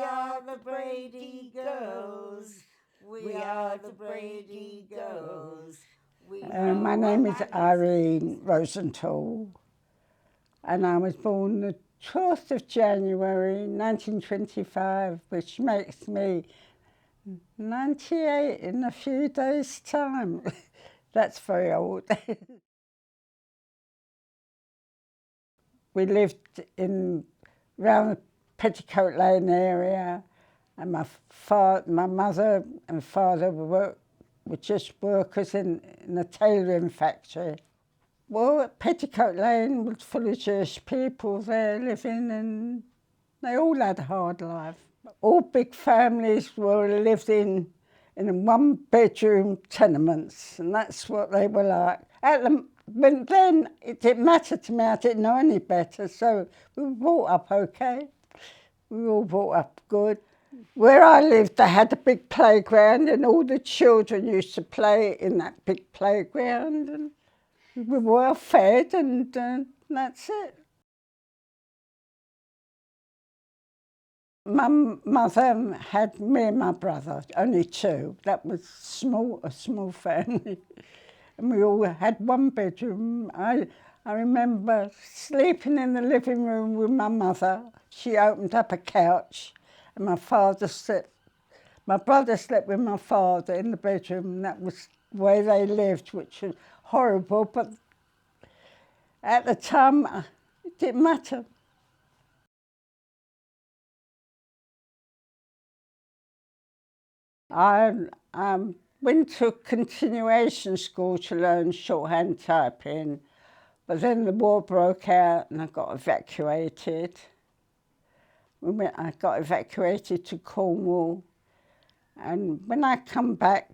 are the Brady girls. We are the Brady girls. My name is Irene Rosenthal, and I was born the 12th of January 1925, which makes me 98 in a few days' time. That's very old. We lived around the Petticoat Lane area, and my mother and father were just workers in a tailoring factory. Well, Petticoat Lane was full of Jewish people there living, and they all had a hard life. All big families lived in one-bedroom tenements, and that's what they were like. But then it didn't matter to me, I didn't know any better, so we were brought up okay. We were all brought up good. Where I lived, they had a big playground, and all the children used to play in that big playground, and we were well fed, and that's it. My mother had me and my brother, only two. That was a small family. And we all had one bedroom. I remember sleeping in the living room with my mother. She opened up a couch, and my brother slept with my father in the bedroom, and that was where they lived, which was horrible, but at the time, it didn't matter. I went to continuation school to learn shorthand typing, but then the war broke out and I got evacuated. I got evacuated to Cornwall, and when I come back,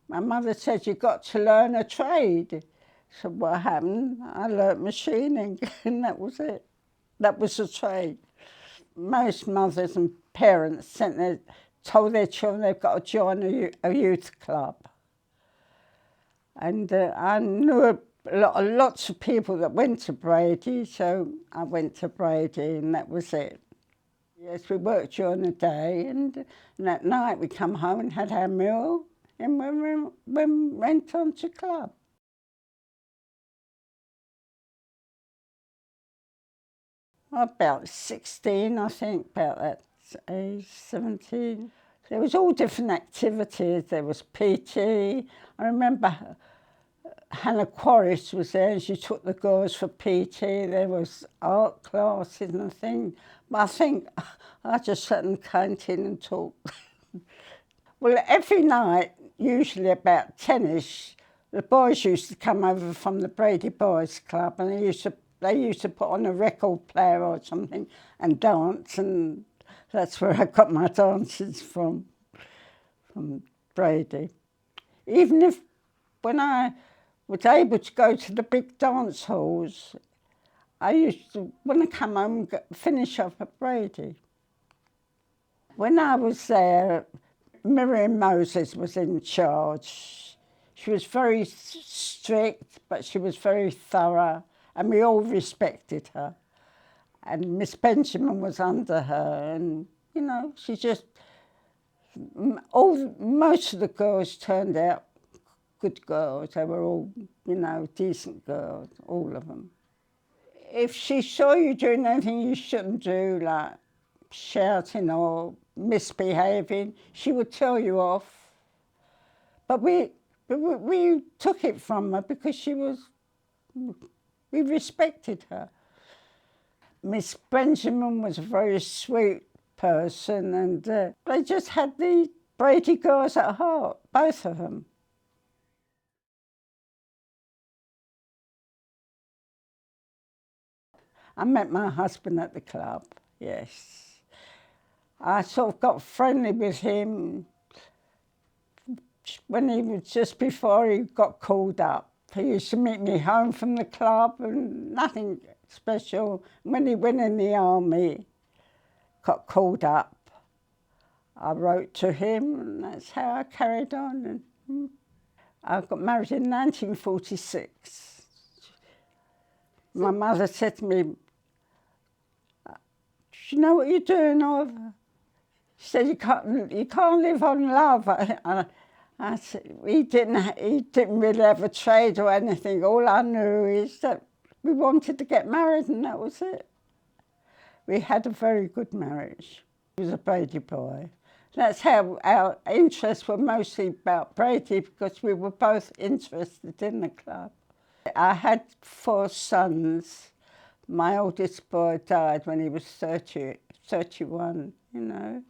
my mother said, "You've got to learn a trade." So what happened? I learnt machining, and that was it. That was the trade. Most mothers and parents told their children they've got to join a youth club. And I knew lots of people that went to Brady, so I went to Brady, and that was it. Yes, we worked during the day, and at night we come home and had our meal, and we went on to club. About 16, I think, about that age, 17. There was all different activities. There was PT. I remember Hannah Quarris was there, and she took the girls for PT. There was art classes and things. But I think I just sat in the canteen and talked. Well, every night, usually about 10ish, the boys used to come over from the Brady Boys Club, and they used to put on a record player or something and dance, and that's where I got my dances from Brady. Even when I was able to go to the big dance halls, I used to, when I come home, finish up at Brady. When I was there, Miriam Moses was in charge. She was very strict, but she was very thorough, and we all respected her. And Miss Benjamin was under her, and she just, most of the girls turned out good girls. They were all, decent girls, all of them. If she saw you doing anything you shouldn't do, like shouting or misbehaving, she would tell you off. But we took it from her because we respected her. Miss Benjamin was a very sweet person, and they just had the Brady girls at heart, both of them. I met my husband at the club, yes. I sort of got friendly with him when he was just before he got called up. He used to meet me home from the club, and nothing special. When he went in the army, got called up, I wrote to him, and that's how I carried on. And I got married in 1946. My mother said to me, "Do you know what you're doing, Oliver?" She said, you can't live on love. I said, he didn't really have a trade or anything. All I knew is that we wanted to get married, and that was it. We had a very good marriage. He was a Brady boy. That's how our interests were mostly about Brady, because we were both interested in the club. I had 4 sons. My oldest boy died when he was 31, you know.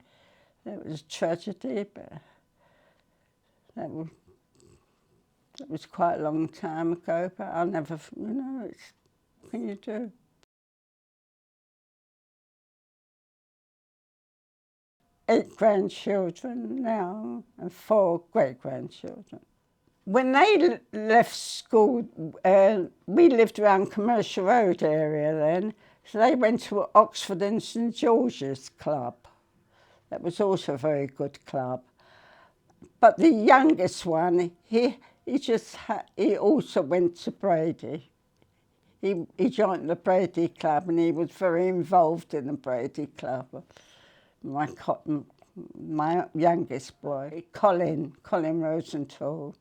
That was a tragedy, but that was quite a long time ago, but I'll never, you know, what can you do? Eight grandchildren now and 4 great-grandchildren. When they left school, we lived around Commercial Road area then, so they went to Oxford and St George's Club. That was also a very good club. But the youngest one, he also went to Brady. He joined the Brady Club, and he was very involved in the Brady Club. My youngest boy, Colin Rosenthal.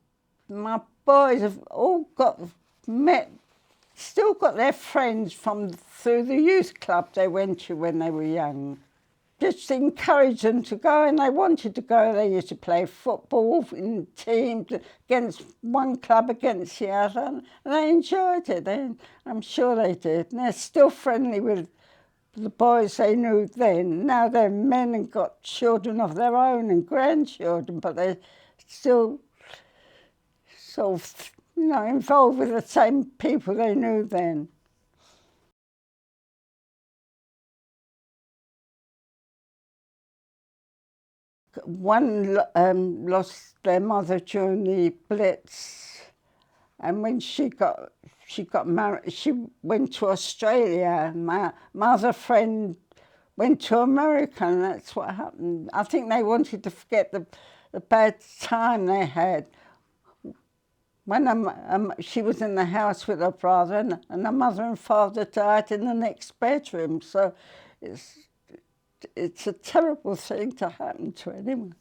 My boys have all still got their friends through the youth club they went to when they were young. Just encouraged them to go, and they wanted to go. They used to play football in teams against one club against the other, and they enjoyed it. I'm sure they did. And they're still friendly with the boys they knew then. Now they're men and got children of their own and grandchildren, but they're still sort of, you know, involved with the same people they knew then. One lost their mother during the Blitz, and when she got married, she went to Australia. My other friend went to America, and that's what happened. I think they wanted to forget the bad time they had. When she was in the house with her brother, and her mother and father died in the next bedroom, so it's a terrible thing to happen to anyone.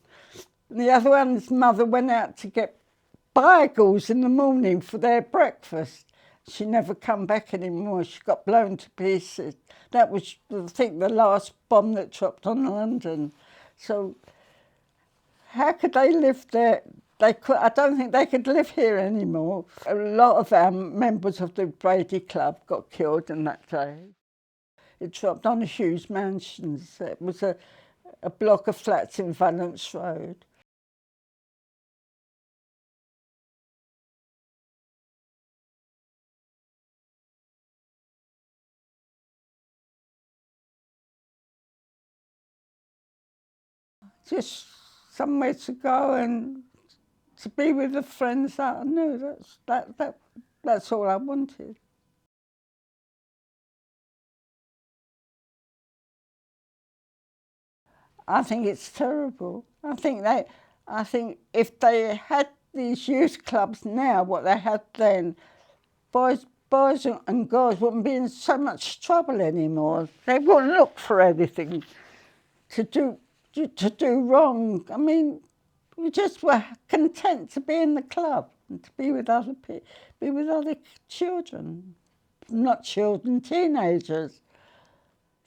And the other one's mother went out to get bagels in the morning for their breakfast. She never come back anymore. She got blown to pieces. That was, I think, the last bomb that dropped on London. So how could they live there? I don't think they could live here anymore. A lot of our members of the Brady Club got killed in that day. It dropped on Hughes Mansions. It was a block of flats in Valence Road. Just somewhere to go and to be with the friends that I knew. That's all I wanted. I think it's terrible. I think if they had these youth clubs now, what they had then, boys and girls wouldn't be in so much trouble anymore. They wouldn't look for anything to do wrong. I mean, we just were content to be in the club and to be with other people, be with other children, not children, teenagers.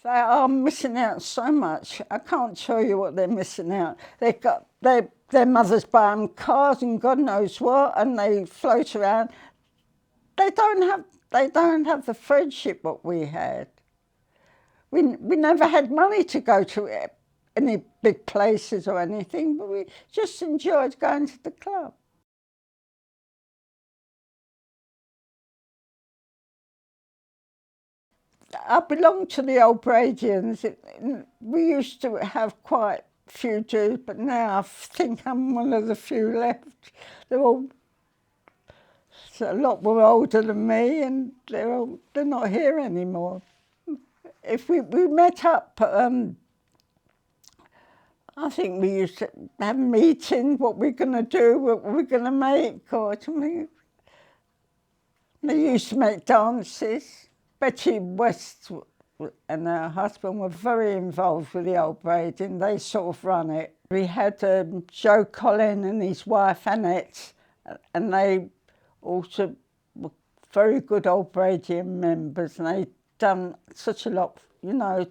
They are missing out so much. I can't tell you what they're missing out. They got their mothers buy them cars and God knows what, and they float around. They don't have the friendship what we had. We never had money to go to any big places or anything, but we just enjoyed going to the club. I belong to the old Bradians. We used to have quite a few Jews, but now I think I'm one of the few left. So a lot were older than me, and they're not here anymore. If we met up, I think we used to have meetings, what we're going to do, what we're going to make, or something. They used to make dances. Betty West and her husband were very involved with the old Brady, and they sort of run it. We had Joe Collin and his wife Annette, and they also were very good old Bradian members, and they'd done such a lot, you know,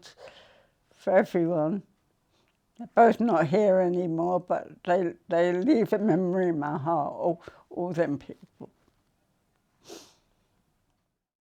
for everyone. They're both not here anymore, but they leave a memory in my heart, all them people.